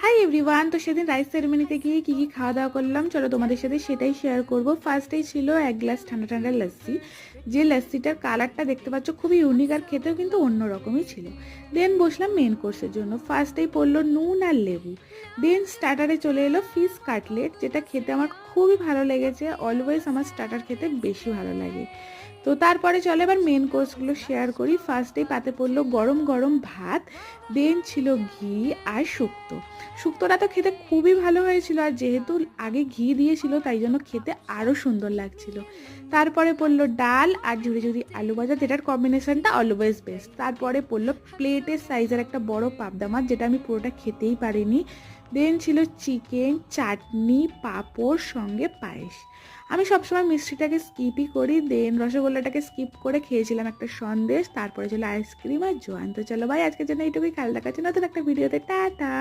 Hi everyone. তো সেদিন rice সেরেমনিতে গিয়ে কি কি খাওয়া দাওয়া করলাম চলো তোমাদের সাথে সেটাই শেয়ার করব। ফার্স্টেই ছিল এক গ্লাস ঠান্ডা ঠান্ডা লস্যি, যে লস্যিটার কালারটা দেখতে পাচ্ছ খুবই ইউনিক আর খেতেও কিন্তু অন্যরকমই ছিল। দেন বসলাম মেন কোর্সের জন্য। ফার্স্টেই পড়লো নুন আর লেবু। দেন স্টার্টারে চলে এলো ফিশ কাটলেট, যেটা খেতে আমার খুবই ভালো লেগেছে। অলওয়েজ আমার স্টার্টার খেতে বেশি ভালো লাগে। তো তারপরে চলে এবার মেন কোর্সগুলো শেয়ার করি। ফার্স্টেই পাতে পড়লো গরম গরম ভাত। দেন ছিল ঘি আর শুক্তো। শুক্তোটা তো খেতে খুবই ভালো হয়েছিল, আর যেহেতু আগে ঘি দিয়েছিল তাই জন্য খেতে আরও সুন্দর লাগছিল। তারপরে পড়লো ডাল আর ঝুড়ি ঝুড়ি আলু ভাজা, যেটার কম্বিনেশনটা অলওয়েজ বেস্ট। তারপরে পড়লো প্লেটের সাইজের একটা বড় পাবদা মাছ, যেটা আমি পুরোটা খেতেই পারিনি। দেন ছিল চিকেন, চাটনি, পাঁপড়, সঙ্গে পায়েস। আমি সবসময় মিষ্টিটাকে স্কিপই করি। দেন রসগোল্লাটাকে স্কিপ করে খেয়েছিলাম একটা সন্দেশ। তারপরে ছিল আইসক্রিম আর জোয়ান। তো চলো ভাই, আজকের জন্য এইটুকুই। খেয়াল দেখাচ্ছি নতুন একটা ভিডিওতে। টাটা।